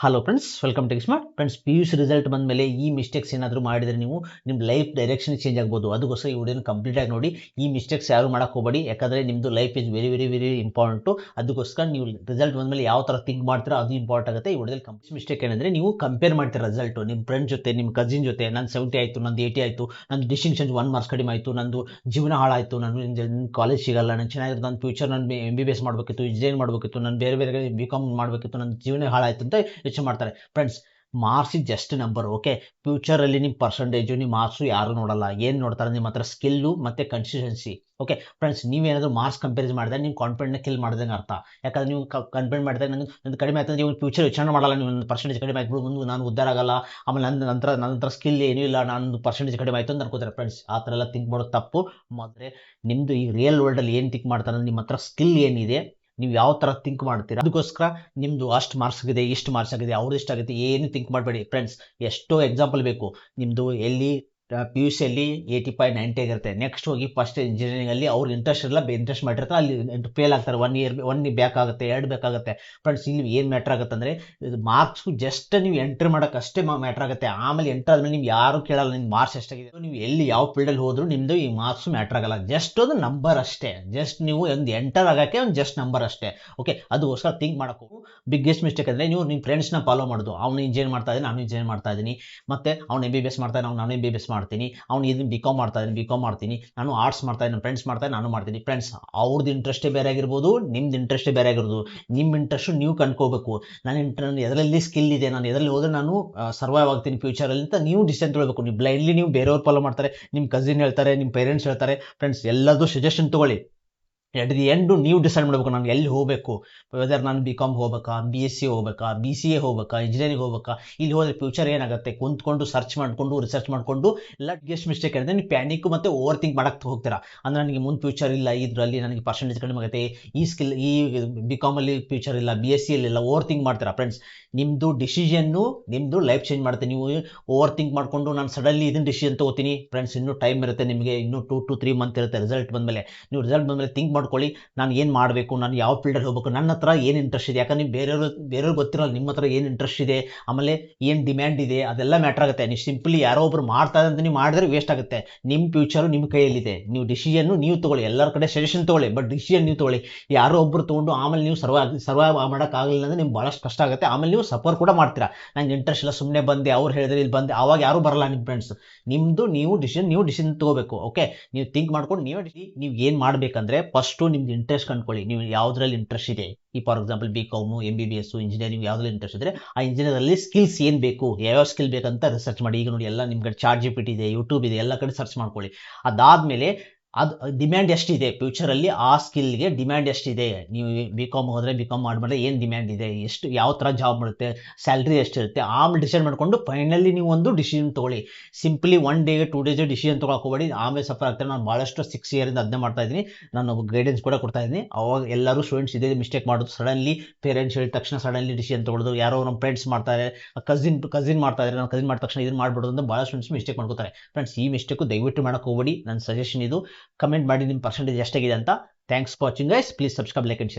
Hello friends, welcome to smart friends. PUC result ಬಂದ ಮೇಲೆ ಈ ಮಿಸ್ಟೇಕ್ಸ್ ಏನಾದರೂ ಮಾಡಿದರೆ ನೀವು ನಿಮ್ಮ ಲೈಫ್ ಡೈರೆಕ್ಷನ್ ಚೇಂಜ್ ಆಗ್ಬೋದು. ಅದಕ್ಕೋಸ್ಕರ ಈ ವಿಡಿಯೋನ ಕಂಪ್ಲೀಟಾಗಿ ನೋಡಿ. ಈ ಮಿಸ್ಟೇಕ್ಸ್ ಯಾರು ಮಾಡೋಕೆ ಹೋಗಬೇಡಿ, ಯಾಕಂದರೆ ನಿಮ್ಮದು life is very very very important. ಅದಕ್ಕೋಸ್ಕರ ನೀವು ರಿಸಲ್ಟ್ ಬಂದ ಮೇಲೆ ಯಾವ ಥರ ಥಿಂಕ್ ಮಾಡ್ತೀರೋ ಅದು ಇಂಪಾರ್ಟೆಂಟ್ ಆಗುತ್ತೆ. ಈ ವಿಡಿಯೋದಲ್ಲಿ ಮಿಸ್ಟೇಕ್ ಏನಂದರೆ ನೀವು ಕಂಪೇರ್ ಮಾಡ್ತೀರ ರಿಸಲ್ಟು ನಿಮ್ಮ ಫ್ರೆಂಡ್ ಜೊತೆ, ನಿಮ್ಮ ಕಸಿನ್ ಜೊತೆ. ನಂದು 70 ಆಯಿತು, ನಂದು 80 ಆಯಿತು, ನಂದು ಡಿಸ್ಟಿಂಕ್ಷನ್ 1 ಮಾರ್ಕ್ಸ್ ಕಡಿಮೆ ಆಯಿತು, ನಂದು ಜೀವನ ಹಾಳಾಯಿತು, ನಾನು ಕಾಲೇಜ್ ಸಿಗಲ್ಲ, ನಾನು ಚೆನ್ನಾಗಿರೋ ನನ್ನ ಫ್ಯೂಚರ್, ನಾನು MBBS ಮಾಡಬೇಕಿತ್ತು, ಇಂಜಿನಿಯರಿಂಗ್ ಮಾಡಬೇಕಿತ್ತು, ನಾನು ಬೇರೆ ಬೇರೆ BCom ಮಾಡಬೇಕಿತ್ತು, ನನ್ನ ಜೀವನ ಹಾಳಾಯಿತು ಅಂತ ಯೋಚನೆ ಮಾಡ್ತಾರೆ. Friends, marks is just number. Okay, ಫ್ಯೂಚರಲ್ಲಿ ನಿಮ್ಮ ಪರ್ಸೆಂಟೇಜು, ನಿಮ್ಮ ಮಾರ್ಕ್ಸು ಯಾರು ನೋಡಲ್ಲ. ಏನು ನೋಡ್ತಾರೆ, ನಿಮ್ಮ ಹತ್ರ ಸ್ಕಿಲ್ಲು ಮತ್ತು ಕನ್ಸಿಸ್ಟೆನ್ಸಿ. ಓಕೆ ಫ್ರೆಂಡ್ಸ್, ನೀವೇನಾದರೂ ಮಾರ್ಕ್ಸ್ ಕಂಪೇರ್ ಮಾಡಿದ್ರೆ ನೀವು ಕಾನ್ಫಿಡೆಂಟ್ನ ಕಿಲ್ ಮಾಡಿದಂಗೆ ಅರ್ಥ. ಯಾಕಂದ್ರೆ ನೀವು ಕಂಪೇರ್ ಮಾಡಿದಾಗ ನಂದು ಕಡಿಮೆ ಆಯ್ತು ನೀವು ಫ್ಯೂಚರ್ ಯೋಚನೆ ಮಾಡಲ್ಲ. ನೀವು ಪರ್ಸೆಂಟೇಜ್ ಕಡಿಮೆ ಆಯ್ತು, ಮುಂದೆ ನಾನು ಉದ್ಧಾರ ಆಗಲ್ಲ, ಆಮೇಲೆ ನನ್ನ ಹತ್ರ ಸ್ಕಿಲ್ ಏನೂ ಇಲ್ಲ, ನಾನು ಪರ್ಸೆಂಟೇಜ್ ಕಡಿಮೆ ಆಯಿತು ಅಂತ ಅನ್ಕೋತಾರೆ. ಫ್ರೆಂಡ್ಸ್, ಆ ಥರ ಎಲ್ಲ ಥಿಂಕ್ ಮಾಡೋದು ತಪ್ಪು. ಮೊದಲೇ ನಿಮ್ಮದು ಈ ರಿಯಲ್ ವರ್ಲ್ಡಲ್ಲಿ ಏನು ಥಿಂಕ್ ಮಾಡ್ತಾರೆ, ನಿಮ್ಮ ಹತ್ರ ಸ್ಕಿಲ್ ಏನಿದೆ, ನೀವು ಯಾವ ಥರ ಥಿಂಕ್ ಮಾಡ್ತೀರಾ. ಅದಕ್ಕೋಸ್ಕರ ನಿಮ್ಮದು ಅಷ್ಟು ಮಾರ್ಕ್ಸ್ ಆಗಿದೆ, ಇಷ್ಟು ಮಾರ್ಕ್ಸ್ ಆಗಿದೆ, ಅವ್ರದ್ದು ಇಷ್ಟಾಗುತ್ತೆ ಏನು ಥಿಂಕ್ ಮಾಡಬೇಡಿ. ಫ್ರೆಂಡ್ಸ್, ಎಷ್ಟೋ ಎಕ್ಸಾಂಪಲ್ ಬೇಕು. ನಿಮ್ಮದು ಎಲ್ಲಿ PUC ಅಲ್ಲಿ 85 90 ಆಗಿರುತ್ತೆ, ನೆಕ್ಸ್ಟ್ ಹೋಗಿ ಫಸ್ಟ್ ಇಂಜಿನಿಯರಿಂಗಲ್ಲಿ ಅವ್ರಿಗೆ ಇಂಟ್ರೆಸ್ಟ್ ಇಲ್ಲ, ಇಂಟ್ರೆಸ್ಟ್ ಮಾಡಿರ್ತಾರೆ, ಅಲ್ಲಿ ಫೇಲ್ ಆಗ್ತಾರೆ. 1 ಬ್ಯಾಕ್ ಆಗುತ್ತೆ, 2 ಬೇಕಾಗುತ್ತೆ. ಫ್ರೆಂಡ್ಸ್, ಇಲ್ಲಿ ಏನು ಮ್ಯಾಟ್ರ್ ಆಗುತ್ತೆ ಅಂದರೆ ಮಾರ್ಕ್ಸು ಜಸ್ಟ್ ನೀವು ಎಂಟ್ರಿ ಮಾಡೋಕೆ ಅಷ್ಟೇ ಮ್ಯಾಟ್ರ್ ಆಗುತ್ತೆ. ಆಮೇಲೆ ಎಂಟ್ರ್ ಆದಮೇಲೆ ನೀವು ಯಾರು ಕೇಳಲ್ಲ ನಿಮ್ಮ ಮಾರ್ಕ್ಸ್ ಎಷ್ಟಾಗಿದೆ. ನೀವು ಎಲ್ಲಿ ಯಾವ ಫೀಲ್ಡಲ್ಲಿ ಹೋದರೂ ನಿಮ್ಮದು ಈ ಮಾರ್ಕ್ಸು ಮ್ಯಾಟ್ರ್ ಆಗಲ್ಲ. ಜಸ್ಟ್ ಒಂದು ನಂಬರ್ ಅಷ್ಟೇ. ಜಸ್ಟ್ ನೀವು ಒಂದು ಎಂಟರ್ ಆಗೋಕ್ಕೆ ಒಂದು ಜಸ್ಟ್ ನಂಬರ್ ಅಷ್ಟೇ. ಓಕೆ, ಅದಕ್ಕೋಸ್ಕರ ಥಿಂಕ್ ಮಾಡೋಕ್ಕೂ ಬಿಗ್ಗೆಸ್ಟ್ ಮಿಸ್ಟೇಕ್ ಅಂದರೆ ನೀವು ನಿಮ್ಮ ಫ್ರೆಂಡ್ಸ್ನ ಫಾಲೋ ಮಾಡೋದು. ಅವನು ಇಂಜಿನಿಯರ್ ಮಾಡ್ತಾ ಇದ್ದೀನಿ, ನಾನು ಇಂಜಿನಿಯರ್ ಮಾಡ್ತಾ ಇದ್ದೀನಿ, ಮತ್ತು ಅವ್ನು MBBS ಮಾಡ್ತಾನೆ, ನಾನು MBBS ಮಾಡ್ತೀನಿ, ಅವ್ನು ಇದನ್ನು BCom ಮಾಡ್ತಾ ಇದ್ದೀನಿ, BCom ಮಾಡ್ತೀನಿ, ನಾನು ಆರ್ಟ್ಸ್ ಮಾಡ್ತಾ ಇದ್ದೀನಿ, ನನ್ನ ಫ್ರೆಂಡ್ಸ್ ಮಾಡ್ತಾರೆ, ನಾನು ಮಾಡ್ತೀನಿ. ಫ್ರೆಂಡ್ಸ್, ಅವ್ರದ್ದು ಇಂಟ್ರೆಸ್ಟೇ ಬೇರೆ ಆಗಿರ್ಬೋದು, ನಿಮ್ದು ಇಂಟ್ರೆಸ್ಟೇ ಬೇರೆ ಆಗಿರ್ಬೋದು. ನಿಮ್ಮ ಇಂಟ್ರೆಸ್ಟು ನೀವು ಕಂಡ್ಕೋಬೇಕು. ನಾನು ಎದರಲ್ಲಿ ಸ್ಕಿಲ್ ಇದೆ, ನಾನು ಎದರಲ್ಲಿ ಹೋದರೆ ನಾನು ಸರ್ವೈವ್ ಆಗ್ತೀನಿ ಫ್ಯೂಚರಲ್ಲಿ ಅಂತ ನೀವು ಡಿಸಿಷನ್ ತೊಗೊಳ್ಬೇಕು. ನೀವು ಬ್ಲೈಂಡ್ಲಿ ನೀವು ಬೇರೆಯವ್ರು ಫಾಲೋ ಮಾಡ್ತಾರೆ, ನಿಮ್ಮ ಕಸಿನ್ ಹೇಳ್ತಾರೆ, ನಿಮ್ಮ ಪೇರೆಂಟ್ಸ್ ಹೇಳ್ತಾರೆ. ಫ್ರೆಂಡ್ಸ್, ಎಲ್ಲದೂ ಸಜೆಷನ್ ತೊಗೊಳ್ಳಿ. ಎಟ್ ದಿ ಎಂಡು ನೀವು ಡಿಸೈಡ್ ಮಾಡಬೇಕು, ನಾನು ಎಲ್ಲಿ ಹೋಗಬೇಕು. ವೆದರ್ ನಾನು BCom ಹೋಗ್ಬೇಕಾ, BSc ಹೋಗ್ಬೇಕಾ, BCA ಹೋಗ್ಬೇಕಾ, ಇಂಜಿನಿಯರಿಂಗ್ ಹೋಗ್ಬೇಕಾ, ಇಲ್ಲಿ ಹೋದರೆ ಫ್ಯೂಚರ್ ಏನಾಗುತ್ತೆ, ಕುಂತ್ಕೊಂಡು ಸರ್ಚ್ ಮಾಡಿಕೊಂಡು ರಿಸರ್ಚ್ ಮಾಡಿಕೊಂಡು. ಎಲ್ಲ ಗೆಸ್ಟ್ ಮಿಸ್ಟೇಕ್ ಅಂದರೆ ನೀವು ಪ್ಯಾನಿಕ್ ಮತ್ತು ಓವರ್ ಥಿಂಕ್ ಮಾಡೋಕ್ಕೆ ಹೋಗ್ತೀರಾ. ಅಂದರೆ ನನಗೆ ಮುಂದೆ ಫ್ಯೂಚರ್ ಇಲ್ಲ, ಇದರಲ್ಲಿ ನನಗೆ ಪರ್ಸೆಂಟೇಜ್ ಕಡಿಮೆ ಆಗುತ್ತೆ, ಈ ಸ್ಕಿಲ್ ಈ BComಲ್ಲಿ ಫ್ಯೂಚರ್ ಇಲ್ಲ, BScಯಲ್ಲಿ ಇಲ್ಲ, ಓವರ್ ಥಿಂಕ್ ಮಾಡ್ತೀರಾ. ಫ್ರೆಂಡ್ಸ್, ನಿಮ್ಮದು ಡಿಸಿಷನ್ನು ನಿಮ್ಮದು ಲೈಫ್ ಚೇಂಜ್ ಮಾಡುತ್ತೆ. ನೀವು ಓವರ್ ಥಿಂಕ್ ಮಾಡಿಕೊಂಡು ನಾನು ಸಡನ್ಲಿ ಇದನ್ನು ಡಿಸಿಷನ್ ತೊಗೋತೀನಿ. ಫ್ರೆಂಡ್ಸ್, ಇನ್ನೂ ಟೈಮ್ ಇರುತ್ತೆ ನಿಮಗೆ, ಇನ್ನೂ 2 to 3 ಮಂತ್ ಇರುತ್ತೆ ರಿಸಲ್ಟ್ ಬಂದಮೇಲೆ. ನೀವು ರಿಸಲ್ಟ್ ಬಂದಮೇಲೆ ಥಿಂಕ್ ಮಾಡ್ಕೊಳ್ಳಿ, ನಾನು ಏನು ಮಾಡಬೇಕು, ನಾನು ಯಾವ ಫೀಲ್ಡಲ್ಲಿ ಹೋಗಬೇಕು, ನನ್ನ ಹತ್ರ ಏನು ಇಂಟ್ರೆಸ್ಟ್ ಇದೆ. ಯಾಕಂದ್ರೆ ನೀವು ಬೇರೆಯವ್ರಿಗೆ ಗೊತ್ತಿರಲ್ಲ ನಿಮ್ಮ ಹತ್ರ ಏನು ಇಂಟ್ರೆಸ್ಟ್ ಇದೆ, ಆಮೇಲೆ ಏನು ಡಿಮ್ಯಾಂಡ್ ಇದೆ, ಅದೆಲ್ಲ ಮ್ಯಾಟ್ರ್ ಆಗುತ್ತೆ. ನೀವು ಸಿಂಪಲಿ ಯಾರೋ ಒಬ್ರು ಮಾಡ್ತಾರೆ ಅಂತ ನೀವು ಮಾಡಿದ್ರೆ ವೇಸ್ಟ್ ಆಗುತ್ತೆ. ನಿಮ್ಮ ಫ್ಯೂಚರು ನಿಮ್ಮ ಕೈಯಲ್ಲಿದೆ. ನೀವು ಡಿಸಿಷನ್ನು ನೀವು ತೊಗೊಳ್ಳಿ. ಎಲ್ಲರ ಕಡೆ ಸಜೆಷನ್ ತೊಗೊಳ್ಳಿ, ಬಟ್ ಡಿಸಿಷನ್ ನೀವು ತೊಗೊಳ್ಳಿ. ಯಾರೋ ಒಬ್ಬರು ತೊಗೊಂಡು ಆಮೇಲೆ ನೀವು ಸರ್ವೈವ್ ಮಾಡೋಕ್ಕಾಗಲಿಲ್ಲ ಅಂದರೆ ನಿಮ್ಗೆ ಭಾಳಷ್ಟು ಕಷ್ಟ ಆಗುತ್ತೆ. ಆಮೇಲೆ ನೀವು ಸಫರ್ ಕೂಡ ಮಾಡ್ತೀರಾ. ನಂಗೆ ಇಂಟ್ರೆಸ್ಟ್ ಇಲ್ಲ, ಸುಮ್ಮನೆ ಬಂದೆ, ಅವ್ರು ಹೇಳಿದ್ರೆ ಇಲ್ಲಿ ಬಂದೆ, ಆವಾಗ ಯಾರೂ ಬರಲ್ಲ ನಿಮ್ಮ ಫ್ರೆಂಡ್ಸ್. ನಿಮ್ಮದು ನೀವು ಡಿಸಿಷನ್ ತೊಗೋಬೇಕು. ಓಕೆ, ನೀವು ಥಿಂಕ್ ಮಾಡ್ಕೊಂಡು ನೀವು ಏನು ಮಾಡಬೇಕಂದ್ರೆ ಫಸ್ಟು ನಿಮ್ದು ಇಂಟ್ರೆಸ್ಟ್ ಕಂಡ್ಕೊಳ್ಳಿ. ನೀವು ಯಾವುದ್ರಲ್ಲಿ ಇಂಟ್ರೆಸ್ಟ್ ಇದೆ. ಈ for example BCom, MBBS, engineering ಯಾವುದ್ರಲ್ಲಿ ಇಂಟ್ರೆಸ್ಟ್ ಇದ್ದರೆ ಆ ಇಂಜಿನಿಯರಲ್ಲಿ ಸ್ಕಿಲ್ಸ್ ಏನು ಬೇಕು, ಯಾವ್ಯಾವ ಸ್ಕಿಲ್ ಬೇಕಂತ ರಿಸರ್ಚ್ ಮಾಡಿ. ಈಗ ನೋಡಿ, ಎಲ್ಲ ನಿಮ್ಗೆ ChatGPT ಇದೆ, ಯೂಟ್ಯೂಬ್ ಇದೆ, ಎಲ್ಲ ಕಡೆ ಸರ್ಚ್ ಮಾಡ್ಕೊಳ್ಳಿ. ಅದಾದಮೇಲೆ ಅದು ಡಿಮ್ಯಾಂಡ್ ಎಷ್ಟಿದೆ ಫ್ಯೂಚರಲ್ಲಿ, ಆ ಸ್ಕಿಲ್ಗೆ ಡಿಮ್ಯಾಂಡ್ ಎಷ್ಟಿದೆ. ನೀವು BCom ಹೋದರೆ BCom ಮಾಡಿದ್ರೆ ಏನು ಡಿಮ್ಯಾಂಡ್ ಇದೆ, ಎಷ್ಟು ಯಾವ ಥರ ಜಾಬ್ ಮಾಡುತ್ತೆ, ಸ್ಯಾಲ್ರಿ ಎಷ್ಟಿರುತ್ತೆ, ಆಮೇಲೆ ಡಿಸೈಡ್ ಮಾಡಿಕೊಂಡು ಫೈನಲಿ ನೀವು ಒಂದು ಡಿಸಿಷನ್ ತೊಗೊಳ್ಳಿ. ಸಿಂಪ್ಲಿ 1 day 2 days ಡಿಸಿಷನ್ ತೊಗೊಳ್ಕೋಬೇಡಿ, ಆಮೇಲೆ ಸಫರ್ ಆಗ್ತಾರೆ. ನಾನು ಭಾಳಷ್ಟು 6 years ಅದನ್ನೇ ಮಾಡ್ತಾ ಇದ್ದೀನಿ, ನಾನು ಗೈಡೆನ್ಸ್ ಕೂಡ ಕೊಡ್ತಾ ಇದ್ದೀನಿ. ಅವಾಗ ಎಲ್ಲರೂ ಸ್ಟೂಡೆಂಟ್ಸ್ ಇದೇ ಮಿಸ್ಟೇಕ್ ಮಾಡೋದು. ಸಡನ್ಲಿ ಪೇರೆಂಟ್ಸ್ ಹೇಳಿದ ತಕ್ಷಣ ಸಡನ್ಲಿ ಡಿಸಿಷನ್ ತೊಗೊಳ್ಳೋದು. ಯಾರೋ ನಮ್ಮ ಫ್ರೆಂಡ್ಸ್ ಮಾಡ್ತಾರೆ, ಕಸಿನ್ ಮಾಡ್ತಾ ಇದ್ದಾರೆ, ನಾನು ಕಸಿನ್ ಮಾಡಿದ ತಕ್ಷಣ ಇದನ್ನು ಮಾಡ್ಬಿಡೋದು ಅಂತ ಭಾಳ ಸ್ಟೂಡೆಂಟ್ಸ್ ಮಿಸ್ಟೇಕ್ ಮಾಡ್ಕೋತಾರೆ. ಫ್ರೆಂಡ್ಸ್, ಈ ಮಿಸ್ಟೇಕು ದಯವಿಟ್ಟು ಮಾಡೋಕೆ ಹೋಗಬೇಡಿ. ನನ್ನ ಸಜೆಷನ್ ಇದು. ಕಮೆಂಟ್ ಮಾಡಿ ನಿಮ್ಮ ಪರ್ಸೆಂಟೇಜ್ ಎಷ್ಟಾಗಿದೆ ಅಂತ. Thanks for watching guys. Please subscribe, like and share.